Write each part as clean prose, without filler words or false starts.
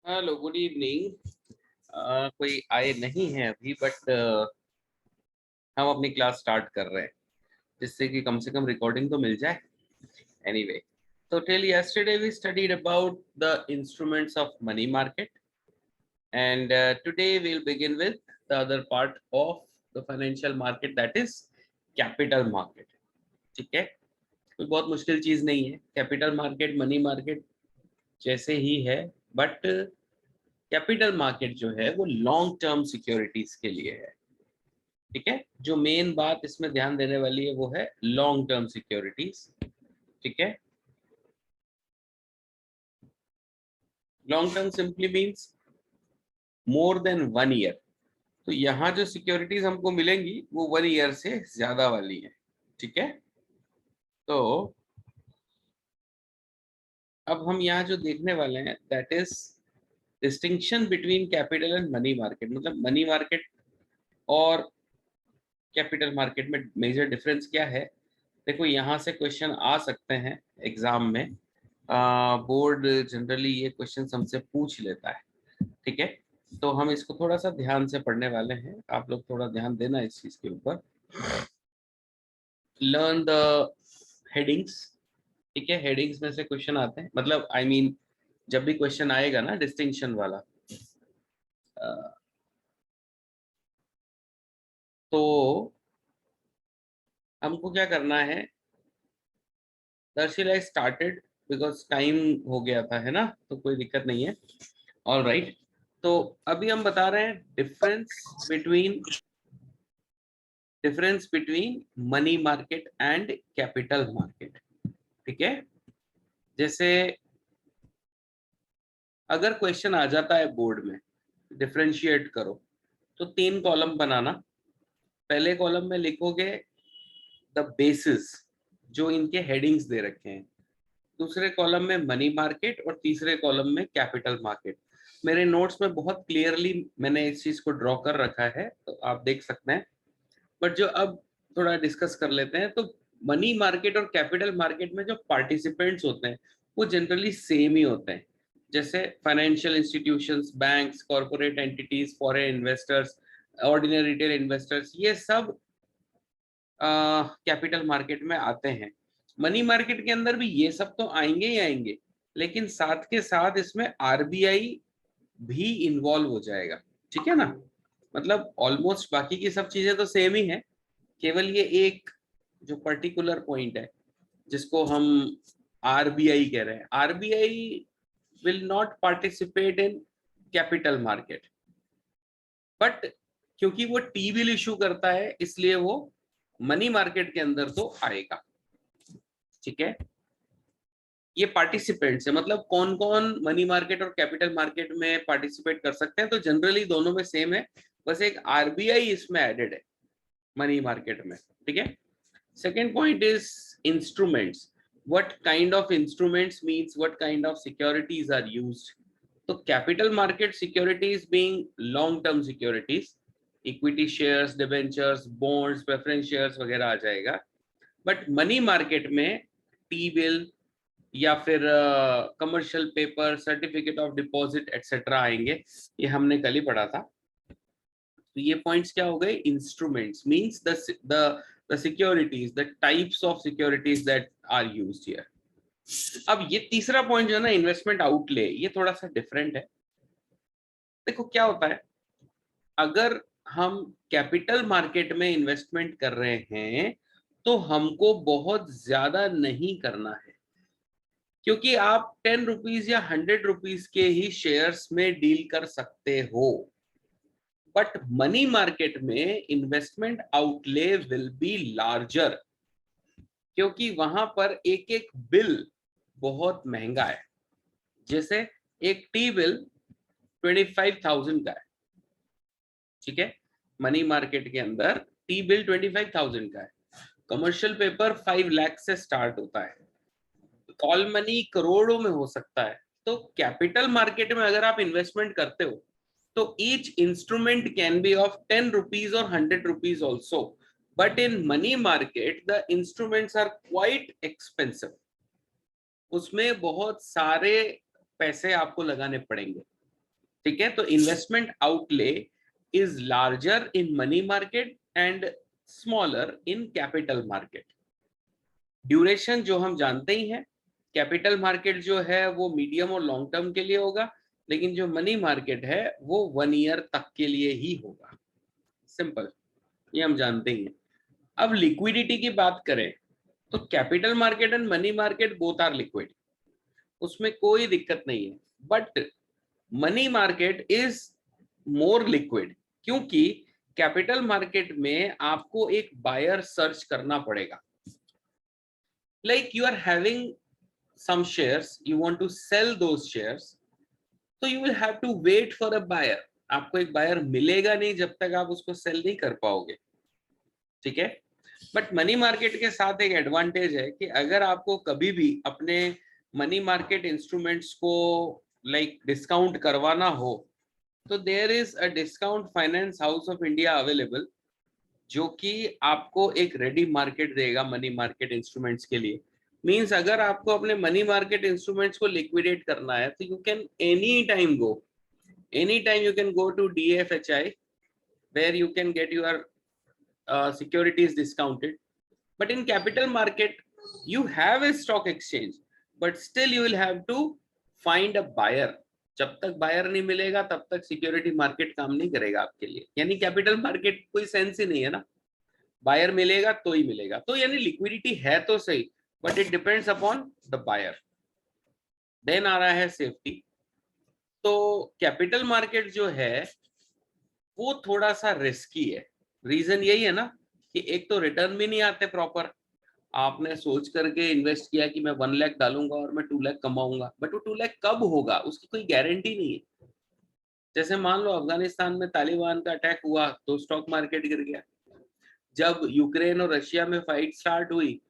Hello, good evening. कोई आए नहीं है अभी, बट हम अपनी क्लास स्टार्ट कर रहे हैं, जिससे कि कम से कम रिकॉर्डिंग तो मिल जाए। Anyway, so till yesterday we studied about the instruments of money market, and today we'll begin with the other part of the financial market, that is capital market. ठीक है, कोई बहुत मुश्किल चीज नहीं है। कैपिटल मार्केट मनी मार्केट जैसे ही है, बट कैपिटल मार्केट जो है वो लॉन्ग टर्म सिक्योरिटीज के लिए है। ठीक है, जो मेन बात इसमें ध्यान देने वाली है वो है लॉन्ग टर्म सिक्योरिटीज। ठीक है, long term simply means more than 1 year. तो यहाँ जो सिक्योरिटीज हमको मिलेंगी वो 1 ईयर से ज्यादा वाली है। ठीक है, तो अब हम यहाँ जो देखने वाले हैं that is distinction between capital and money market. मतलब मनी मार्केट और कैपिटल मार्केट में मेजर डिफरेंस क्या है। देखो, यहाँ से क्वेश्चन आ सकते हैं एग्जाम में। बोर्ड जनरली ये क्वेश्चन हमसे पूछ लेता है। ठीक है, तो हम इसको थोड़ा सा ध्यान से पढ़ने वाले हैं। आप लोग थोड़ा ध्यान देना इस चीज के ऊपर। Learn the headings. ठीक है, हेडिंग्स में से क्वेश्चन आते हैं, मतलब आई मीन जब भी क्वेश्चन आएगा ना डिस्टिंक्शन वाला, तो हमको क्या करना है। Darsheel I started because time हो गया था, है ना, तो कोई दिक्कत नहीं है। ऑल राइट, तो अभी हम बता रहे हैं difference between money market and capital market. ठीक है, जैसे अगर क्वेश्चन आ जाता है बोर्ड में डिफरेंशिएट करो, तो 3 कॉलम बनाना। पहले कॉलम में लिखोगे द बेसिस, जो इनके हेडिंग्स दे रखे हैं। दूसरे कॉलम में मनी मार्केट और तीसरे कॉलम में कैपिटल मार्केट। मेरे नोट्स में बहुत क्लियरली मैंने इस चीज को ड्रॉ कर रखा है, तो आप देख सकते हैं। बट जो अब थोड़ा डिस्कस कर लेते हैं, तो मनी मार्केट और कैपिटल मार्केट में जो पार्टिसिपेंट्स होते हैं वो जनरली सेम ही होते हैं। जैसे financial institutions, banks, corporate entities, foreign investors, ordinary retail investors, ये सब कैपिटल मार्केट में आते हैं। मनी मार्केट के अंदर भी ये सब तो आएंगे ही आएंगे, लेकिन साथ के साथ इसमें आरबीआई भी इन्वॉल्व हो जाएगा। ठीक है ना, मतलब ऑलमोस्ट बाकी की सब चीजें तो सेम ही है, केवल ये एक जो पर्टिकुलर पॉइंट है जिसको हम आरबीआई कह रहे हैं। RBI will not participate in capital market, but क्योंकि वो टी बिल इशू करता है इसलिए वो मनी मार्केट के अंदर तो आएगा। ठीक है, ये पार्टिसिपेंट्स है, मतलब कौन कौन मनी मार्केट और कैपिटल मार्केट में पार्टिसिपेट कर सकते हैं। तो जनरली दोनों में सेम है, बस एक आरबीआई इसमें एडेड है मनी मार्केट में। ठीक है, second point is instruments. What kind of instruments means what kind of securities are used. So capital market securities being long term securities, equity shares, debentures, bonds, preference shares वगैरह आ जाएगा। But money market में T bill या फिर commercial paper, certificate of deposit etcetera आएंगे। ये हमने कल ही पढ़ा था। तो ये पॉइंट्स क्या हो गए। Instruments means the securities, the types of securities that are used here. अब ये तीसरा पॉइंट जो है ना, इन्वेस्टमेंट आउटले, ये थोड़ा सा डिफरेंट है। देखो क्या होता है, अगर हम कैपिटल मार्केट में इन्वेस्टमेंट कर रहे हैं तो हमको बहुत ज्यादा नहीं करना है, क्योंकि आप 10 रुपीज या 100 रुपीज के ही शेयर्स में डील कर सकते हो। बट मनी मार्केट में investment outlay will be larger, क्योंकि वहां पर एक एक बिल बहुत महंगा है। जैसे एक टी बिल 25,000 का है। ठीक है, मनी मार्केट के अंदर टी बिल 25,000 का है। कमर्शियल पेपर 5 लाख से स्टार्ट होता है। कॉल मनी करोड़ों में हो सकता है। तो कैपिटल मार्केट में अगर आप इन्वेस्टमेंट करते हो तो each instrument can be of 10 rupees और 100 rupees also, but in money market the instruments are quite expensive. उसमें बहुत सारे पैसे आपको लगाने पड़ेंगे। ठीक है, तो investment outlay is larger in money market and smaller in capital market. Duration जो हम जानते ही हैं, कैपिटल मार्केट जो है वो मीडियम और लॉन्ग टर्म के लिए होगा, लेकिन जो मनी मार्केट है वो 1 ईयर तक के लिए ही होगा। सिंपल, ये हम जानते ही हैं। अब लिक्विडिटी की बात करें तो capital market and money market both are liquid, उसमें कोई दिक्कत नहीं है। But money market is more liquid, क्योंकि कैपिटल मार्केट में आपको एक बायर सर्च करना पड़ेगा। Like you are having some shares, you want to sell those shares, so you will have to wait for a buyer। आपको एक buyer मिलेगा नहीं जब तक आप उसको सेल नहीं कर पाओगे, ठीक है। बट मनी मार्केट के साथ एक एडवांटेज है कि अगर आपको कभी भी अपने मनी मार्केट इंस्ट्रूमेंट्स को लाइक डिस्काउंट करवाना हो तो there is a discount finance house of India available, जो कि आपको एक रेडी मार्केट देगा मनी मार्केट इंस्ट्रूमेंट्स के लिए। मीन्स अगर आपको अपने मनी मार्केट इंस्ट्रूमेंट्स को लिक्विडेट करना है तो you can any time you can go to DFHI where you can get your securities discounted. But in capital market you have a stock exchange, but still you will have to find a buyer। जब तक buyer नहीं मिलेगा तब तक security market काम नहीं करेगा आपके लिए। यानी कैपिटल मार्केट कोई सेंस ही नहीं है ना, बायर मिलेगा तो ही मिलेगा। तो यानी लिक्विडिटी है तो सही, but it depends upon the buyer. Then आ रहा है सेफ्टी। तो कैपिटल मार्केट जो है वो थोड़ा सा रिस्की है। रीजन यही है ना कि एक तो रिटर्न भी नहीं आते प्रॉपर। आपने सोच करके इन्वेस्ट किया कि मैं 1 लाख डालूंगा और मैं 2 लाख कमाऊंगा, बट वो 2 लाख कब होगा उसकी कोई गारंटी नहीं है। जैसे मान लो अफगानिस्तान में तालिबान का अटैक हुआ तो स्टॉक मार्केट गिर गया। जब यूक्रेन और रशिया में फाइट स्टार्ट हुई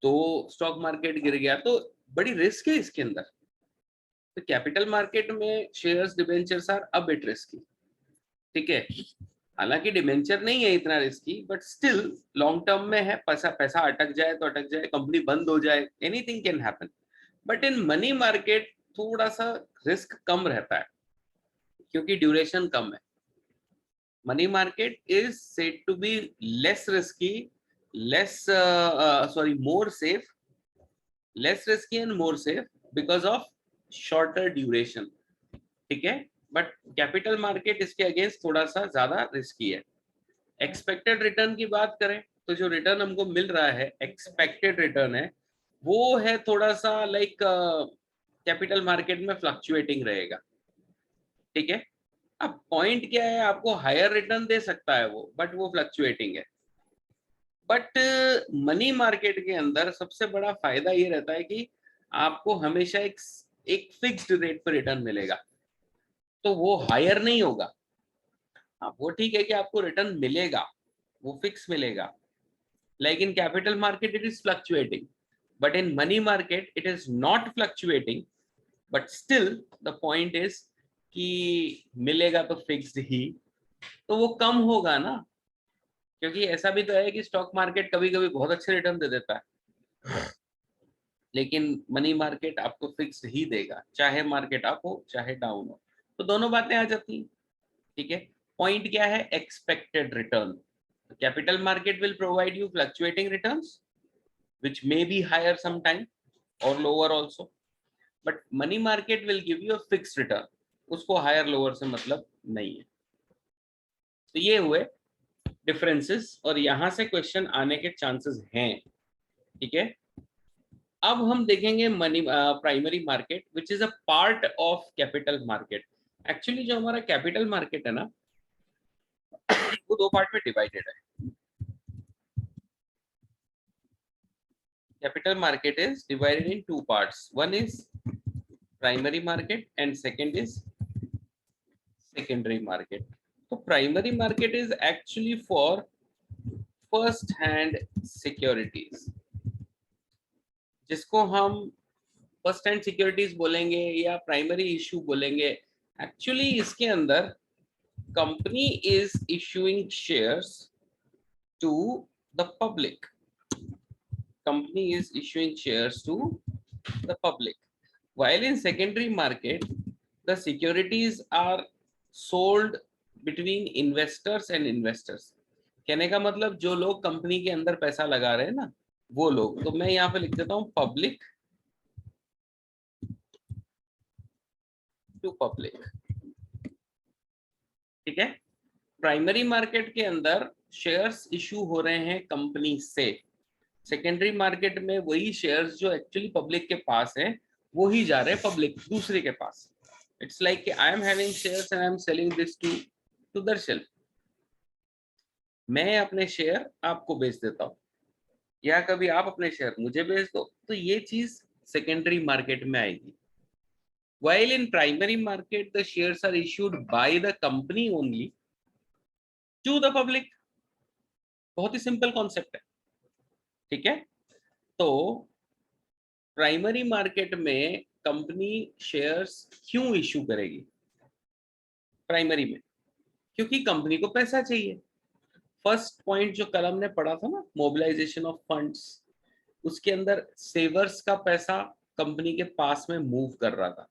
तो स्टॉक मार्केट गिर गया। तो बड़ी रिस्क है इसके अंदर। तो कैपिटल मार्केट में shares debentures are a bit risky, ठीक है। हालांकि डिबेंचर नहीं है इतना risky, but still long term में है। पैसा अटक जाए तो अटक जाए, कंपनी बंद हो जाए, anything can happen. But in money market थोड़ा सा रिस्क कम रहता है क्योंकि ड्यूरेशन कम है। Money market is said to be less risky, more safe, less risky and more safe because of shorter duration, ठीक है। बट कैपिटल मार्केट इसके अगेंस्ट थोड़ा सा ज्यादा रिस्की है। एक्सपेक्टेड रिटर्न की बात करें तो जो रिटर्न हमको मिल रहा है एक्सपेक्टेड रिटर्न है वो है थोड़ा सा लाइक कैपिटल मार्केट में फ्लक्चुएटिंग रहेगा, ठीक है। अब पॉइंट क्या है, आपको हायर रिटर्न दे सकता है वो, बट वो फ्लक्चुएटिंग है। बट मनी मार्केट के अंदर सबसे बड़ा फायदा ये रहता है कि आपको हमेशा एक फिक्स्ड रेट पर रिटर्न मिलेगा, तो वो हायर नहीं होगा। हाँ वो ठीक है कि आपको रिटर्न मिलेगा, वो फिक्स मिलेगा। Like in capital market it is fluctuating, but in money market it is not fluctuating, but still the point is कि मिलेगा तो फिक्स्ड ही, तो वो कम होगा ना। क्योंकि ऐसा भी तो है कि स्टॉक मार्केट कभी कभी बहुत अच्छे रिटर्न दे देता है, लेकिन मनी मार्केट आपको फिक्स्ड ही देगा, चाहे मार्केट अप हो चाहे डाउन हो। तो दोनों बातें आ जाती हैं, ठीक है। पॉइंट क्या है, expected return. Capital market will provide you fluctuating returns which may be higher sometime or lower also, but money market will give you a fixed return, उसको higher lower से मतलब नहीं है। तो ये हुए डिफरेंसेस और यहां से क्वेश्चन आने के चांसेस हैं, ठीक है। अब हम देखेंगे money primary market which is a part of capital market. Actually जो हमारा कैपिटल मार्केट है ना वो 2 पार्ट में डिवाइडेड है। Capital market is divided in 2 parts. One is primary market and second is secondary market. So primary market is actually for first hand securities, जिसको हम first hand securities बोलेंगे या primary issue बोलेंगे। Actually इसके अंदर company is issuing shares to the public, company is issuing shares to the public, while in secondary market the securities are sold between investors and investors. कहने का मतलब जो लोग कंपनी के अंदर पैसा लगा रहे हैं ना, वो लोग। तो मैं यहाँ पे लिख देता हूँ पब्लिक टू पब्लिक, ठीक है। प्राइमरी मार्केट के अंदर शेयर्स इशू हो रहे हैं कंपनी से, सेकेंडरी मार्केट में वही शेयर्स जो एक्चुअली पब्लिक के पास है वो ही जा रहे हैं पब्लिक दूसरे के पास। It's like I am having shares and I am selling this to Darshan. मैं अपने शेयर आपको बेच देता हूँ, या कभी आप अपने शेयर मुझे बेच दो, तो ये चीज सेकेंडरी मार्केट में आएगी। While in primary market the shares are issued by the company only to the public। बहुत ही सिंपल कॉन्सेप्ट है, ठीक है। तो प्राइमरी मार्केट में कंपनी शेयर्स क्यों इशू करेगी प्राइमरी में? क्योंकि कंपनी को पैसा चाहिए। फर्स्ट पॉइंट जो कल हमने पढ़ा था ना, मोबिलाइजेशन ऑफ फंड्स, उसके अंदर सेवर्स का पैसा कंपनी के पास में मूव कर रहा था।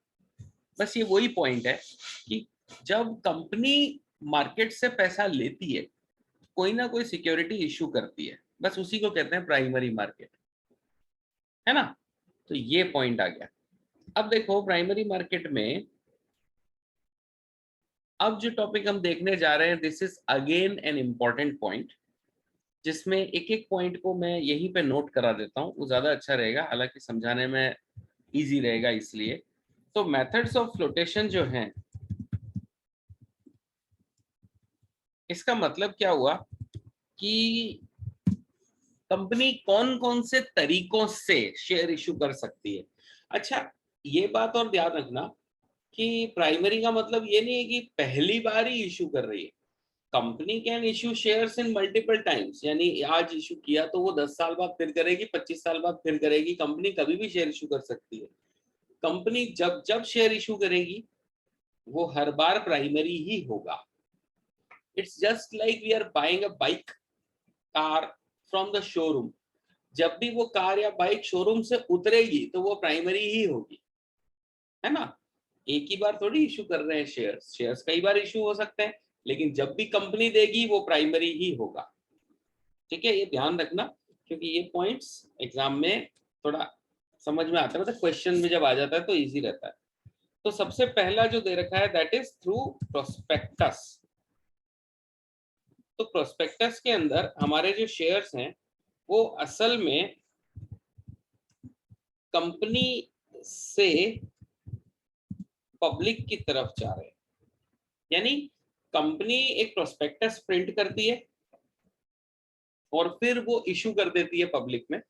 बस ये वही पॉइंट है कि जब कंपनी मार्केट से पैसा लेती है, कोई ना कोई सिक्योरिटी इशू करती है, बस उसी को कहते हैं प्राइमरी मार्केट, है ना। तो ये पॉइंट आ गया। अब देखो प्राइमरी मार्केट में अब जो टॉपिक हम देखने जा रहे हैं, this is again an important point, जिसमें एक एक पॉइंट को मैं यहीं पे नोट करा देता हूं, वो ज्यादा अच्छा रहेगा, हालांकि समझाने में इजी रहेगा इसलिए। तो मेथड्स ऑफ फ्लोटेशन जो हैं, इसका मतलब क्या हुआ कि कंपनी कौन कौन से तरीकों से शेयर इशू कर सकती है। अच्छा, ये बात और ध्यान रखना कि प्राइमरी का मतलब ये नहीं है कि पहली बार ही इशू कर रही है। Company can issue shares in multiple times, यानी आज इशू किया तो वो 10 साल बाद फिर करेगी, 25 साल बाद फिर करेगी। कंपनी कभी भी शेयर इशू कर सकती है। कंपनी जब जब शेयर इशू करेगी वो हर बार प्राइमरी ही होगा। It's just like we are buying a bike, car from the showroom. जब भी वो कार या बाइक शोरूम से उतरेगी तो वो प्राइमरी ही होगी, है ना। एक ही बार थोड़ी इशू कर रहे हैं शेयर्स, शेयर्स कई बार इशू हो सकते हैं, लेकिन जब भी कंपनी देगी वो प्राइमरी ही होगा, ठीक है। ये ध्यान रखना, क्योंकि ये पॉइंट्स एग्जाम में थोड़ा समझ में आता है, मतलब क्वेश्चन में जब आ जाता है तो इजी रहता है। तो सबसे पहला जो दे रखा है दैट इज थ्रू प्रोस्पेक्टस। तो प्रोस्पेक्टस के अंदर हमारे जो शेयर्स हैं वो असल में कंपनी से पब्लिक की तरफ जा रहे हैं। यानी कंपनी एक प्रोस्पेक्टस प्रिंट करती है और फिर वो इशू कर देती है पब्लिक में।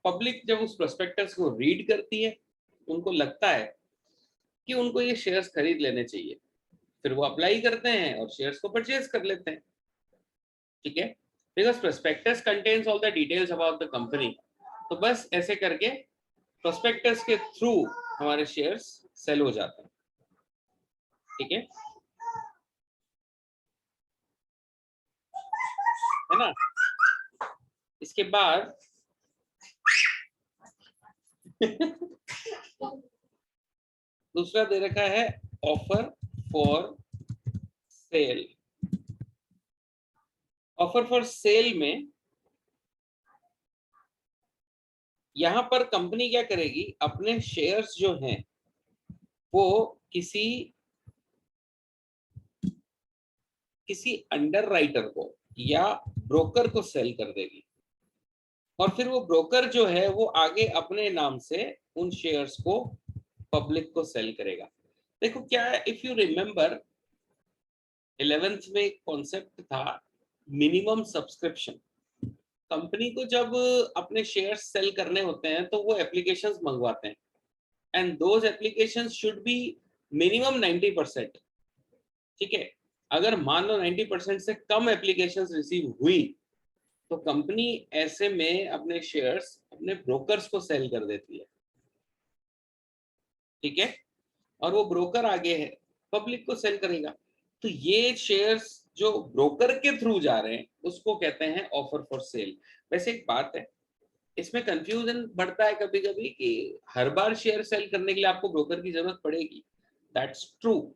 पब्लिक जब उस प्रोस्पेक्टस को रीड करती है, उनको लगता है कि उनको ये शेयर्स खरीद लेने चाहिए, फिर वो अप्लाई करते हैं और शेयर्स को परचेज कर लेते हैं, ठीक है। Because prospectus contains all the details about the company. तो बस ऐसे करके प्रोस्पेक्टस के थ्रू हमारे शेयर्स सेल हो जाते हैं, ठीक है ना। इसके बाद दूसरा दे रखा है offer for cell. Offer for cell में यहां पर कंपनी क्या करेगी, अपने शेयर्स जो हैं वो किसी अंडर राइटर को या ब्रोकर को सेल कर देगी, और फिर वो ब्रोकर जो है वो आगे अपने नाम से उन शेयर्स को पब्लिक को सेल करेगा। देखो क्या है, इफ यू रिमेंबर 11th में एक कॉन्सेप्ट था मिनिमम सब्सक्रिप्शन। कंपनी को जब अपने शेयर्स सेल करने होते हैं तो वो एप्लीकेशंस मंगवाते हैं, and those applications should be minimum 90%, ठीक है। अगर मान लो 90% से कम एप्लीकेशंस रिसीव हुई तो कंपनी ऐसे में अपने शेयर्स अपने ब्रोकर्स को सेल कर देती है, ठीक है। और वो ब्रोकर आगे है पब्लिक को सेल करेगा। तो ये शेयर्स जो ब्रोकर के थ्रू जा रहे हैं उसको कहते हैं ऑफर फॉर सेल। वैसे एक बात है, इसमें कंफ्यूजन बढ़ता है कभी कभी कि हर बार शेयर सेल करने के लिए आपको ब्रोकर की जरूरत पड़ेगी। That's true,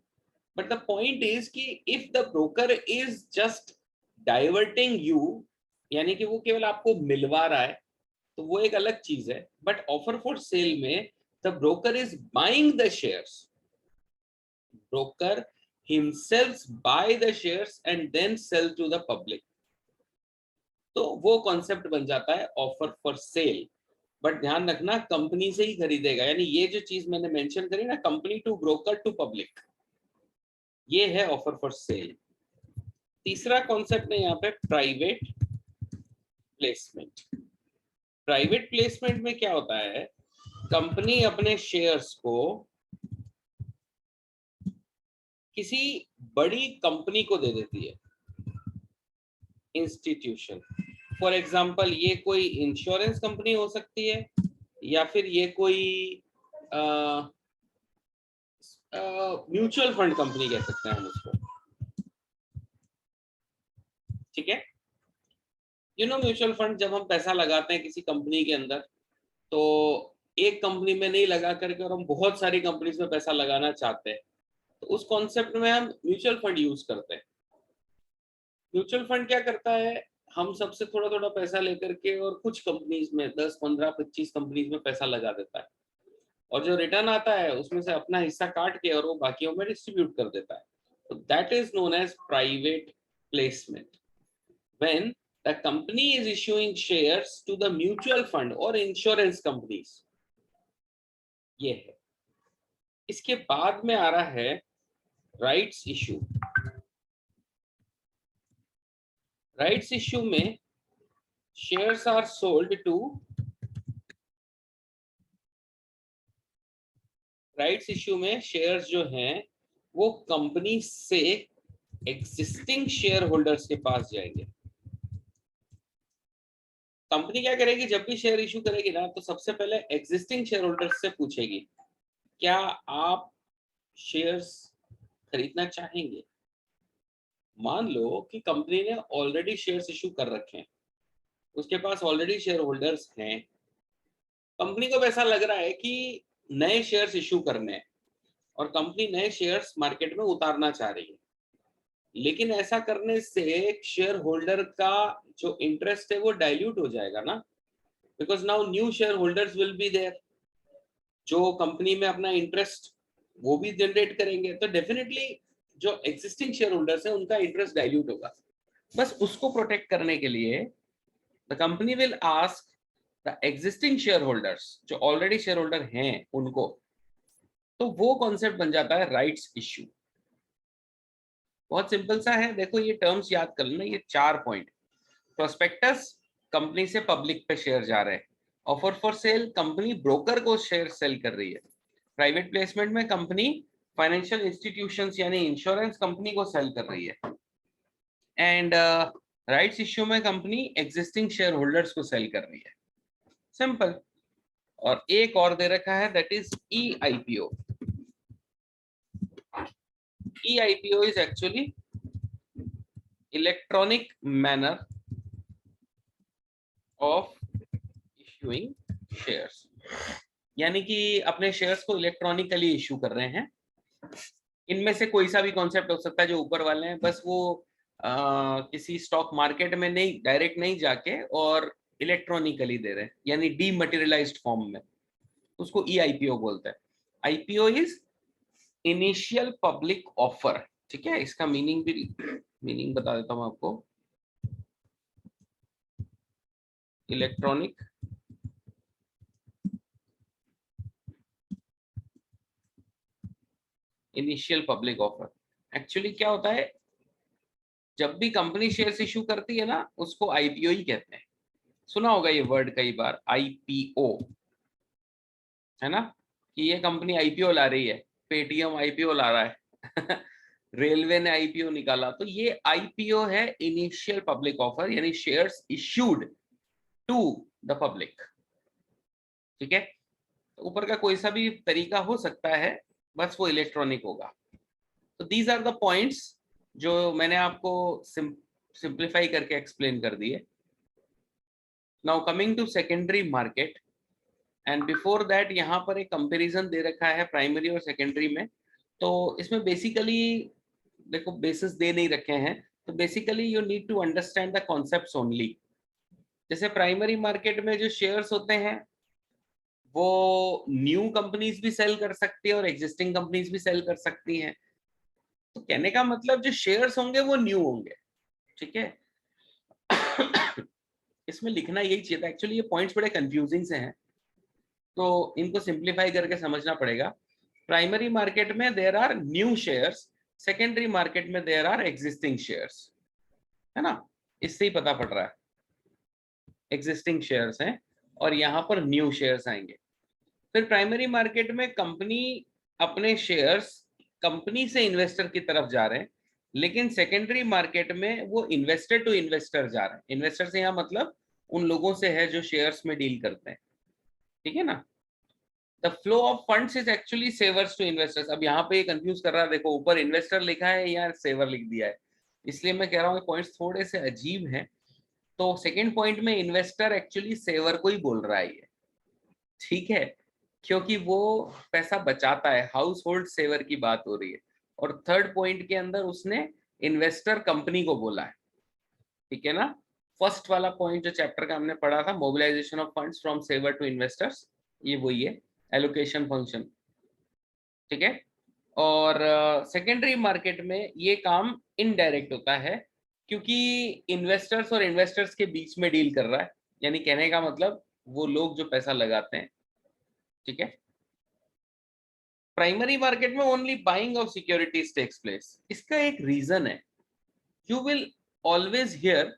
but the point is कि if the broker is just diverting you, यानी कि वो केवल आपको मिलवा रहा है, तो वो एक अलग चीज है। बट ऑफर फॉर सेल में the broker is buying the shares, broker himself buy the shares and then sell to the public, तो वो कॉन्सेप्ट बन जाता है ऑफर फॉर सेल। बट ध्यान रखना कंपनी से ही खरीदेगा, यानी ये जो चीज मैंने मेंशन करी ना, company to broker to public, ये है ऑफर फॉर सेल। तीसरा कॉन्सेप्ट है यहाँ पे प्राइवेट प्लेसमेंट। प्राइवेट प्लेसमेंट में क्या होता है, कंपनी अपने शेयर्स को किसी बड़ी कंपनी को दे देती है, इंस्टीट्यूशन। फॉर एग्जाम्पल ये कोई इंश्योरेंस कंपनी हो सकती है, या फिर ये कोई म्यूचुअल फंड कंपनी कह सकते हैं हम उसको, ठीक है। म्यूचुअल फंड, जब हम पैसा लगाते हैं किसी कंपनी के अंदर, तो एक कंपनी में नहीं लगा करके और हम बहुत सारी कंपनीज में पैसा लगाना चाहते हैं, तो उस कॉन्सेप्ट में हम म्यूचुअल फंड यूज करते हैं। म्यूचुअल फंड क्या करता है, हम सबसे थोड़ा थोड़ा पैसा लेकर के और कुछ कंपनीज में 10, 15, 25 कंपनीज में पैसा लगा देता है, और जो रिटर्न आता है उसमें से अपना हिस्सा काट के और वो बाकियों में डिस्ट्रीब्यूट कर देता है। तो that is known as private placement, when the company is issuing shares to the mutual fund और इंश्योरेंस कंपनीज, ये है। इसके बाद में आ रहा है राइट्स इशू। राइट्स इशू में shares are sold to, rights issue में शेयर्स जो हैं वो कंपनी से एग्जिस्टिंग शेयर होल्डर्स के पास जाएंगे। कंपनी क्या करेगी, जब भी शेयर इशू करेगी ना, तो सबसे पहले एग्जिस्टिंग शेयर होल्डर्स से पूछेगी, क्या आप शेयर्स खरीदना चाहेंगे। मान लो कि कंपनी ने ऑलरेडी शेयर्स इशू कर रखे हैं, उसके पास ऑलरेडी शेयर होल्डर्स हैं, कंपनी को ऐसा लग रहा है कि नए शेयर्स इशू करने हैं और कंपनी नए शेयर्स मार्केट में उतारना चाह रही है, लेकिन ऐसा करने से शेयर होल्डर का जो इंटरेस्ट है वो डाइल्यूट हो जाएगा ना, because now new share holders will be there, जो कंपनी में अपना इंटरेस्ट वो भी जनरेट करेंगे, तो डेफिनेटली जो एग्जिस्टिंग शेयर होल्डर्स है उनका इंटरेस्ट डाइल्यूट होगा। बस उसको प्रोटेक्ट करने के लिए the company will ask the existing share holders, जो ऑलरेडी शेयर होल्डर हैं उनको, तो वो कॉन्सेप्ट बन जाता है राइट्स इश्यू। बहुत सिंपल सा है, देखो ये टर्म्स याद कर लेना, ये 4 पॉइंट। प्रोस्पेक्टस, कंपनी से पब्लिक पे शेयर जा रहे हैं। Offer for cell, company broker को शेयर सेल कर रही है। प्राइवेट प्लेसमेंट में कंपनी फाइनेंशियल इंस्टीट्यूशंस यानी इंश्योरेंस कंपनी को सेल कर रही है। एंड राइट्स इश्यू में कंपनी एग्जिस्टिंग शेयर होल्डर्स को सेल कर रही है। सिंपल। और एक और दे रखा है, that is EIPO। EIPO is actually electronic manner of issuing shares, यानी कि अपने शेयर्स को इलेक्ट्रॉनिकली इशू कर रहे हैं। इनमें से कोई सा भी कॉन्सेप्ट हो सकता है जो ऊपर वाले हैं, बस वो किसी स्टॉक मार्केट में नहीं, डायरेक्ट नहीं जाके और इलेक्ट्रॉनिकली दे रहे हैं, यानी डीमटेरियलाइज्ड फॉर्म में, उसको EIPO बोलते हैं। IPO is initial public offer, ठीक है। इसका मीनिंग बता देता हूं आपको। Electronic initial public offer, actually क्या होता है, जब भी कंपनी शेयर्स इशू करती है ना, उसको IPO ही कहते हैं। सुना होगा ये वर्ड कई बार, IPO, है ना, कि ये कंपनी IPO ला रही है, पेटीएम IPO ला रहा है रेलवे ने IPO निकाला, तो ये IPO है इनिशियल पब्लिक ऑफर, यानी shares issued to the public, ठीक है। तो ऊपर का कोई सा भी तरीका हो सकता है, बस वो इलेक्ट्रॉनिक होगा। तो दीज आर द पॉइंट्स जो मैंने आपको सिंप्लीफाई करके एक्सप्लेन कर दिए। Now coming to secondary market, and before that यहाँ पर एक कंपैरिजन दे रखा है प्राइमरी और सेकेंडरी में। तो इसमें बेसिकली देखो बेसिस दे नहीं रखे हैं, तो basically you need to understand the concepts only. जैसे प्राइमरी मार्केट में जो शेयर्स होते हैं वो न्यू कंपनीज भी सेल कर सकती है और एग्जिस्टिंग कंपनीज भी सेल कर सकती हैं। तो कहने का मतलब जो शेयर्स होंगे वो न्यू होंगे, ठीक है। इसमें लिखना यही चाहिए था, एक्चुअली ये पॉइंट्स बड़े कंफ्यूजिंग से हैं, तो इनको सिंप्लीफाई करके समझना पड़ेगा। प्राइमरी मार्केट में there are new shares, secondary market में देयर आर एग्जिस्टिंग शेयर्स, है ना। इससे ही पता पड़ रहा है एग्जिस्टिंग शेयर्स हैं और यहाँ पर न्यू शेयर्स आएंगे। फिर प्राइमरी मार्केट में कंपनी अपने शेयर्स कंपनी से इन्वेस्टर की तरफ जा रहे हैं, लेकिन सेकेंडरी मार्केट में वो इन्वेस्टर टू इन्वेस्टर जा रहे हैं। इन्वेस्टर से यहाँ मतलब उन लोगों से है जो शेयर्स में डील करते हैं, ठीक है ना। The flow of funds is actually savers to investors. अब यहाँ पे कंफ्यूज कर रहा है, देखो ऊपर इन्वेस्टर लिखा है या सेवर लिख दिया है, इसलिए मैं कह रहा हूँ पॉइंट्स थोड़े से अजीब हैं। तो सेकेंड पॉइंट में इन्वेस्टर एक्चुअली सेवर को ही बोल रहा है ये, ठीक है, क्योंकि वो पैसा बचाता है, हाउस होल्ड सेवर की बात हो रही है। और थर्ड पॉइंट के अंदर उसने इन्वेस्टर कंपनी को बोला है, ठीक है ना। फर्स्ट वाला पॉइंट जो चैप्टर का हमने पढ़ा था, mobilisation of funds from saver to investors, ये वही है, एलोकेशन फंक्शन, ठीक है। और सेकेंडरी मार्केट में ये काम इनडायरेक्ट होता है, क्योंकि इन्वेस्टर्स और इन्वेस्टर्स के बीच में डील कर रहा है, यानी कहने का मतलब वो लोग जो पैसा लगाते हैं, ठीक है। प्राइमरी मार्केट में only buying of securities takes place. इसका एक रीजन है, यू विल ऑलवेज हियर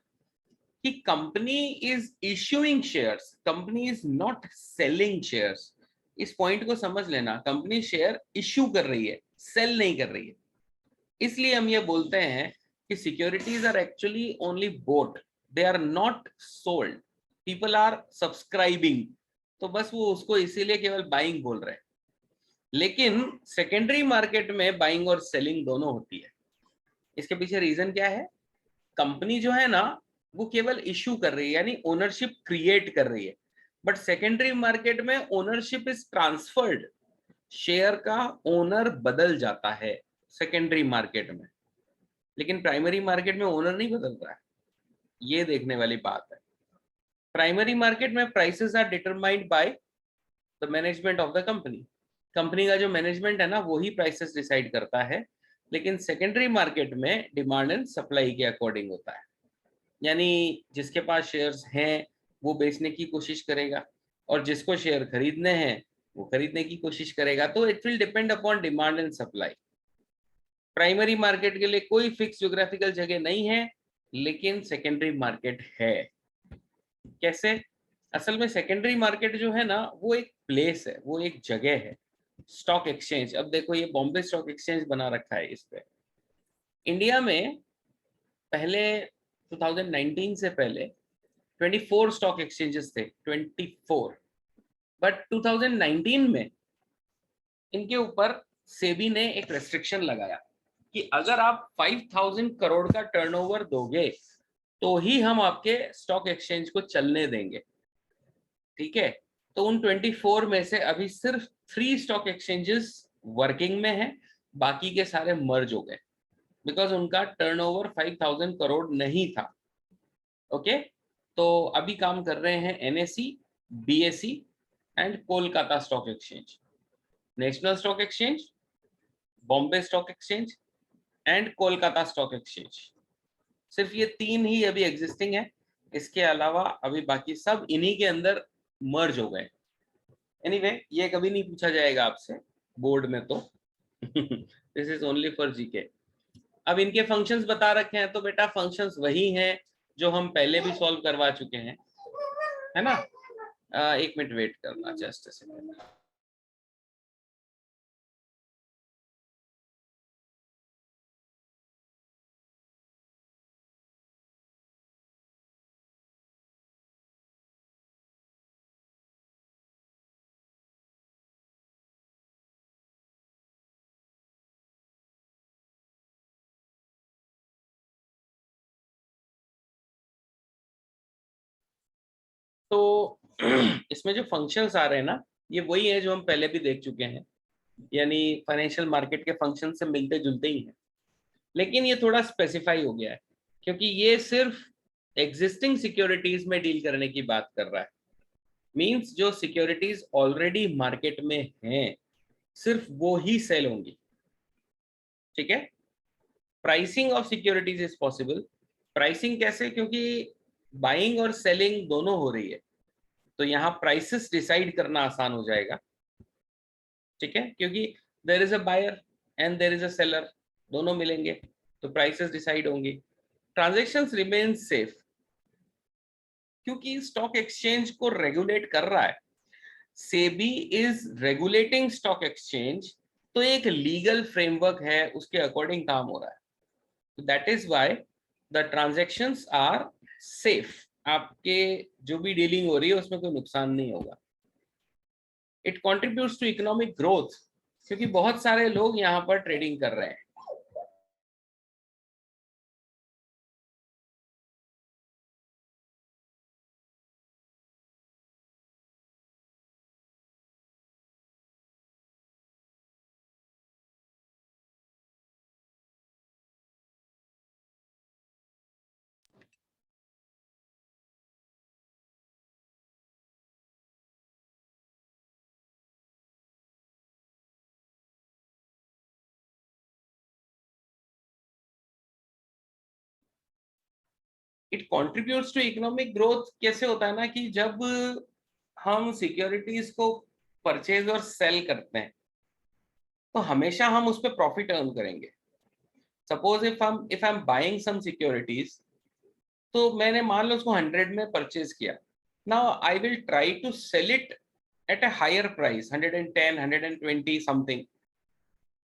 कि company is issuing shares, company is not selling shares. इस पॉइंट को समझ लेना, कंपनी शेयर इश्यू कर रही है, सेल नहीं कर रही है। इसलिए हम ये बोलते हैं कि securities are actually only bought, they are not sold, people are subscribing. तो बस वो उसको इसीलिए केवल बाइंग बोल रहे हैं। लेकिन सेकेंडरी मार्केट में बाइंग और सेलिंग दोनों होती है। इसके पीछे रीजन क्या है, कंपनी जो है ना वो केवल इश्यू कर रही है, यानी ओनरशिप क्रिएट कर रही है। बट सेकेंडरी मार्केट में ओनरशिप इज ट्रांसफर्ड, शेयर का ओनर बदल जाता है सेकेंडरी मार्केट में, लेकिन प्राइमरी मार्केट में ओनर नहीं बदल रहा है। ये देखने वाली बात है। प्राइमरी मार्केट में prices are determined by the management of the company, company का जो मैनेजमेंट है ना वही प्राइसेस डिसाइड करता है। लेकिन सेकेंडरी मार्केट में डिमांड एंड सप्लाई के अकॉर्डिंग होता है, यानी जिसके पास शेयर्स हैं वो बेचने की कोशिश करेगा और जिसको शेयर खरीदने हैं वो खरीदने की कोशिश करेगा। तो it will depend upon demand and supply. Primary market के लिए कोई फिक्स ज्योग्राफिकल जगह नहीं है, लेकिन सेकेंडरी मार्केट है। कैसे? असल में सेकेंडरी मार्केट जो है ना वो एक प्लेस है, वो एक जगह है। स्टॉक एक्सचेंज, अब देखो ये बॉम्बे स्टॉक एक्सचेंज बना रखा है इस पे। इंडिया में पहले 2019 से पहले 24 स्टॉक एक्सचेंजेस थे, 24। बट 2019 में इनके ऊपर सेबी ने एक रेस्ट्रिक्शन लगाया कि अगर आप 5000 करोड़ का टर्नओवर दोगे तो ही हम आपके स्टॉक एक्सचेंज को चलने देंगे, ठीक है। तो उन 24 में से अभी सिर्फ 3 स्टॉक एक्सचेंजेस वर्किंग में है, बाकी के सारे मर्ज हो गए, बिकॉज उनका टर्नओवर 5000 करोड़ नहीं था। ओके, तो अभी काम कर रहे हैं NSE, BSE and Kolkata stock exchange, national stock exchange, Bombay stock exchange and Kolkata stock exchange. सिर्फ ये 3 ही अभी एग्जिस्टिंग है, इसके अलावा अभी बाकी सब इन्हीं के अंदर मर्ज हो गए। एनीवे ये कभी नहीं पूछा जाएगा आपसे बोर्ड में, तो this is only for GK. अब इनके फंक्शंस बता रखे हैं, तो बेटा फंक्शंस वही हैं जो हम पहले भी सॉल्व करवा चुके हैं, है ना। एक मिनट वेट करना, जस्ट अ सेकंड। तो इसमें जो फंक्शंस आ रहे हैं ना, ये वही है जो हम पहले भी देख चुके हैं। यानी फाइनेंशियल मार्केट के फंक्शन से मिलते जुलते ही हैं, लेकिन ये थोड़ा स्पेसिफाई हो गया है क्योंकि ये सिर्फ एग्जिस्टिंग सिक्योरिटीज में डील करने की बात कर रहा है। मींस जो सिक्योरिटीज ऑलरेडी मार्केट में हैं सिर्फ वो ही सेल होंगी। ठीक है, pricing of securities is possible. Pricing कैसे? क्योंकि बाइंग और सेलिंग दोनों हो रही है, तो यहाँ प्राइसेस डिसाइड करना आसान हो जाएगा। ठीक है, क्योंकि there is a buyer and there is a seller, दोनों मिलेंगे तो प्राइसेस डिसाइड होंगी। ट्रांजैक्शंस रिमेन सेफ क्योंकि स्टॉक एक्सचेंज को रेगुलेट कर रहा है। SEBI is regulating stock exchange, तो एक लीगल फ्रेमवर्क है, उसके अकॉर्डिंग काम हो रहा है। That is why the transactions are safe. आपके जो भी डीलिंग हो रही है उसमें कोई नुकसान नहीं होगा। It contributes to economic growth क्योंकि बहुत सारे लोग यहाँ पर ट्रेडिंग कर रहे हैं। It contributes to economic growth कैसे होता है ना कि जब हम सिक्योरिटीज को परचेज और सेल करते हैं तो हमेशा हम उस पर प्रॉफिट अर्न करेंगे। Suppose if I am buying some securities, तो मैंने मान लो उसको 100 में परचेज किया। Now I will try to sell it at a higher price, 110 120 something.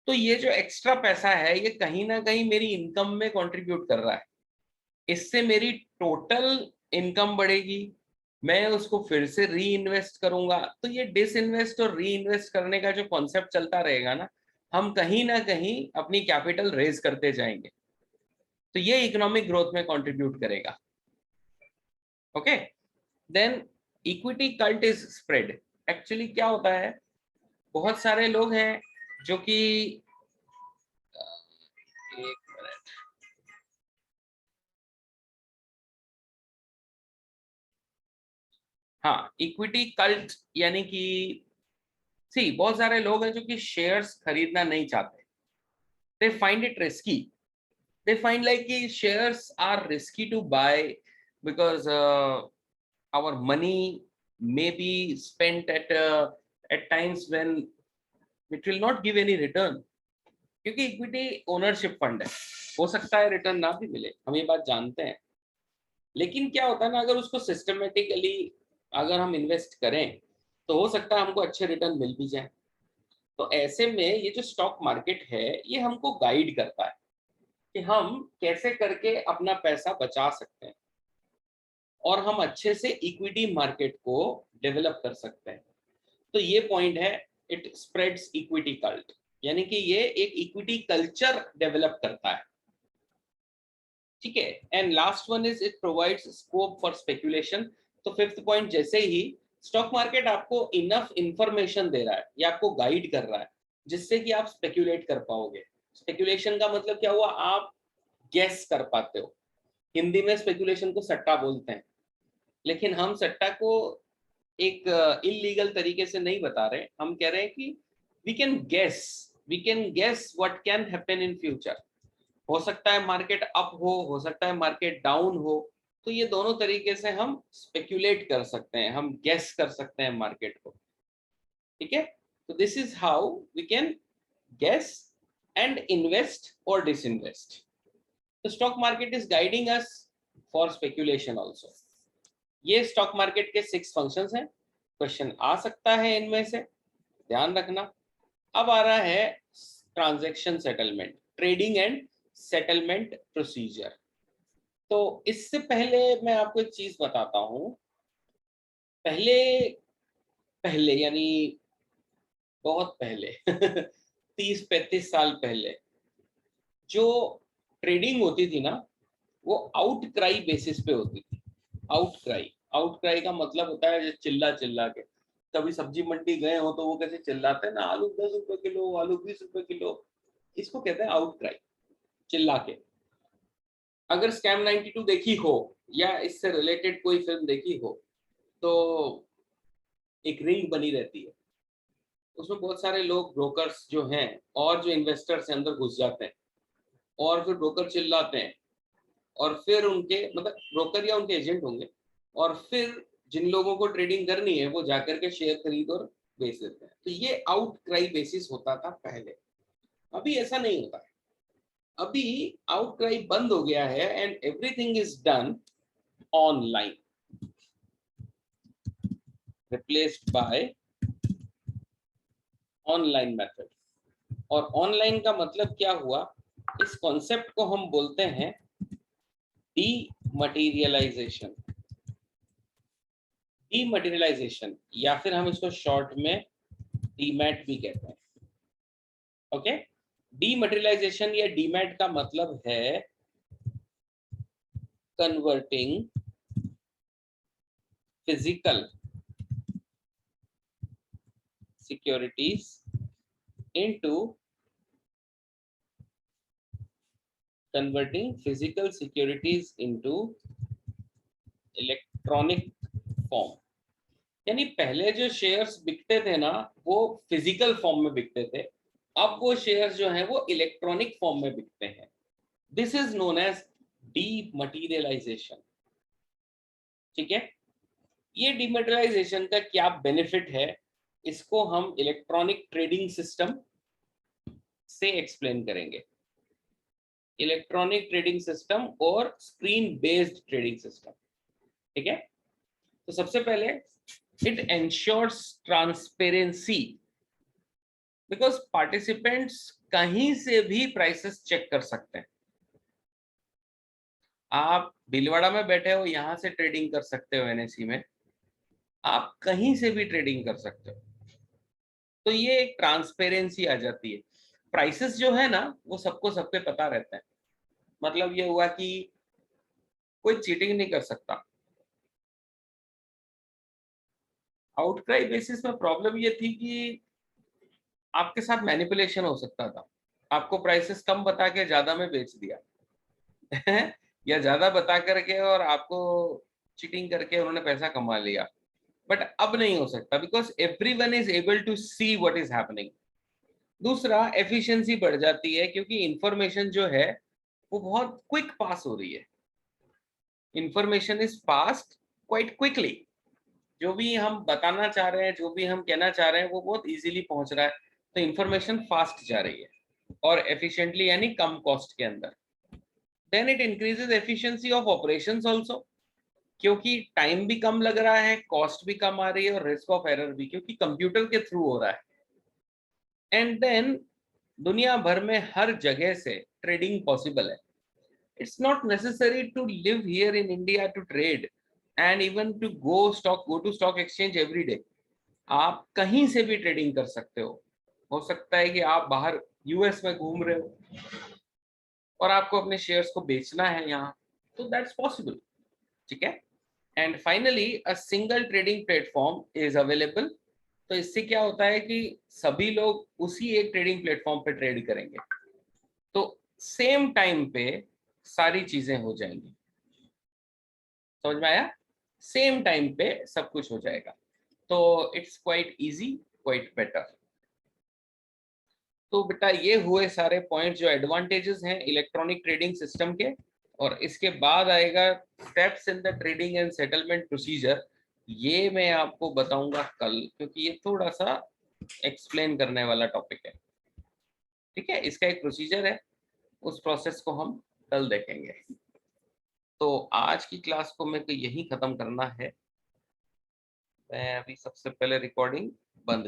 तो ये जो एक्स्ट्रा पैसा है ये कहीं ना कहीं मेरी इनकम में कंट्रीब्यूट कर रहा है। इससे मेरी टोटल इनकम बढ़ेगी, मैं उसको फिर से री इन्वेस्ट करूंगा। तो ये डिसइन्वेस्ट और री इन्वेस्ट करने का जो कॉन्सेप्ट चलता रहेगा ना, हम कहीं ना कहीं अपनी कैपिटल रेज करते जाएंगे, तो ये इकोनॉमिक ग्रोथ में कंट्रीब्यूट करेगा। Okay, then equity cult is spread. Actually क्या होता है, बहुत सारे लोग हैं जो कि एक मिनट, हाँ, इक्विटी कल्ट यानी कि सी बहुत सारे लोग हैं जो कि शेयर्स खरीदना नहीं चाहते। They find it risky, they find like shares are risky to buy because our money may be spent at times when it will not give any return। क्योंकि इक्विटी ओनरशिप फंड है, हो सकता है return ना भी मिले, हम ये बात जानते हैं। लेकिन क्या होता है ना, अगर उसको सिस्टमेटिकली अगर हम इन्वेस्ट करें तो हो सकता है हमको अच्छे रिटर्न मिल भी जाए। तो ऐसे में ये जो स्टॉक मार्केट है ये हमको गाइड करता है कि हम कैसे करके अपना पैसा बचा सकते हैं और हम अच्छे से इक्विटी मार्केट को डेवलप कर सकते हैं। तो ये पॉइंट है, इट स्प्रेड्स इक्विटी कल्ट, यानी कि ये एक इक्विटी कल्चर डेवलप करता है। ठीक है, and last one is it provides scope for speculation. तो फिफ्थ पॉइंट, जैसे ही स्टॉक मार्केट आपको इनफ इंफॉर्मेशन दे रहा है या आपको गाइड कर रहा है जिससे कि आप स्पेकुलेट कर पाओगे। स्पेकुलेशन का मतलब क्या हुआ, आप गेस कर पाते हो। हिंदी में स्पेकुलेशन को सट्टा बोलते हैं, लेकिन हम सट्टा को एक इलीगल तरीके से नहीं बता रहे, हम कह रहे हैं कि we can guess what can happen in future. हो सकता है मार्केट अप हो सकता है मार्केट डाउन हो, तो ये दोनों तरीके से हम स्पेकुलेट कर सकते हैं, हम गेस कर सकते हैं मार्केट को। ठीक है, तो this is how we can guess and invest और डिसइन्वेस्ट। तो stock market is guiding us for speculation also. ये स्टॉक मार्केट के 6 फंक्शंस हैं। क्वेश्चन आ सकता है इनमें से, ध्यान रखना। अब आ रहा है transaction settlement, trading and settlement procedure. तो इससे पहले मैं आपको एक चीज बताता हूं। पहले पहले यानी बहुत पहले 30-35 साल पहले जो ट्रेडिंग होती थी ना, वो आउट क्राई बेसिस पे होती थी। आउट क्राई का मतलब होता है चिल्ला चिल्ला के। कभी सब्जी मंडी गए हो तो वो कैसे चिल्लाते हैं ना, आलू 10 रुपए किलो, आलू 20 रुपए किलो, इसको कहते हैं आउट क्राई, चिल्ला के। अगर स्कैम 92 देखी हो या इससे रिलेटेड कोई फिल्म देखी हो तो एक रिंग बनी रहती है, उसमें बहुत सारे लोग ब्रोकर्स जो हैं और जो इन्वेस्टर्स हैं अंदर घुस जाते हैं, और फिर ब्रोकर चिल्लाते हैं, और फिर उनके मतलब ब्रोकर या उनके एजेंट होंगे, और फिर जिन लोगों को ट्रेडिंग करनी है वो जाकर के शेयर खरीद और बेच देते हैं। तो ये आउट क्राई बेसिस होता था पहले, अभी ऐसा नहीं होता है। अभी आउट क्राई बंद हो गया है and everything is done online, replaced by online method. और ऑनलाइन का मतलब क्या हुआ, इस कॉन्सेप्ट को हम बोलते हैं डीमटेरियलाइजेशन। डीमटेरियलाइजेशन या फिर हम इसको शॉर्ट में डीमैट भी कहते हैं। ओके, डीमटेरियलाइजेशन या डीमैट का मतलब है converting physical securities into electronic form. यानी पहले जो शेयर्स बिकते थे ना वो फिजिकल फॉर्म में बिकते थे, अब वो शेयर्स जो हैं वो इलेक्ट्रॉनिक फॉर्म में बिकते हैं। This is known as dematerialisation. ठीक है, ये डीमटेरियलाइजेशन का क्या बेनिफिट है, इसको हम इलेक्ट्रॉनिक ट्रेडिंग सिस्टम से एक्सप्लेन करेंगे। इलेक्ट्रॉनिक ट्रेडिंग सिस्टम और स्क्रीन बेस्ड ट्रेडिंग सिस्टम। ठीक है, तो सबसे पहले it ensures transparency, because participants कहीं से भी प्राइसेस चेक कर सकते हैं। आप भीलवाड़ा में बैठे हो, यहां से ट्रेडिंग कर सकते हो एनएसई में, आप कहीं से भी ट्रेडिंग कर सकते हो। तो ये एक ट्रांसपेरेंसी आ जाती है। प्राइसेस जो है ना वो सबको सब पे पता रहता है। मतलब ये हुआ कि कोई चीटिंग नहीं कर सकता। आउटक्राई बेसिस में प्रॉब्लम ये थी कि आपके साथ मैनिपुलेशन हो सकता था, आपको प्राइसेस कम बता के ज्यादा में बेच दिया या ज्यादा बता करके और आपको चीटिंग करके उन्होंने पैसा कमा लिया। बट अब नहीं हो सकता, because everyone is able to see what is happening. दूसरा, एफिशिएंसी बढ़ जाती है क्योंकि इंफॉर्मेशन जो है वो बहुत क्विक पास हो रही है। Information is passed quite quickly. जो भी हम बताना चाह रहे हैं, जो भी हम कहना चाह रहे हैं वो बहुत इजीली पहुंच रहा है। तो इंफॉर्मेशन फास्ट जा रही है और एफिशिएंटली, यानी कम कॉस्ट के अंदर। Then it increases efficiency of operations also, क्योंकि टाइम भी कम लग रहा है, कॉस्ट भी कम आ रही है और रिस्क ऑफ एरर भी, क्योंकि कंप्यूटर के थ्रू हो रहा है। एंड देन दुनिया भर में हर जगह से ट्रेडिंग पॉसिबल है। It's not necessary to live here in India to trade and even to go to stock exchange every day. आप कहीं से भी ट्रेडिंग कर सकते हो सकता है कि आप बाहर यूएस में घूम रहे हो और आपको अपने शेयर्स को बेचना है यहाँ, तो दैट्स पॉसिबल। ठीक है, and finally a single trading platform is available. तो इससे क्या होता है कि सभी लोग उसी एक ट्रेडिंग प्लेटफॉर्म पे ट्रेड करेंगे, तो सेम टाइम पे सारी चीजें हो जाएंगी। समझ में आया? सेम टाइम पे सब कुछ हो जाएगा, तो it's quite easy, quite better. तो बेटा ये हुए सारे पॉइंट जो एडवांटेजेस हैं इलेक्ट्रॉनिक ट्रेडिंग सिस्टम के। और इसके बाद आएगा steps in the trading and settlement procedure. ये मैं आपको बताऊंगा कल, क्योंकि ये थोड़ा सा एक्सप्लेन करने वाला टॉपिक है। ठीक है, इसका एक प्रोसीजर है, उस प्रोसेस को हम कल देखेंगे। तो आज की क्लास को मेरे को यही खत्म करना है। मैं अभी सबसे पहले रिकॉर्डिंग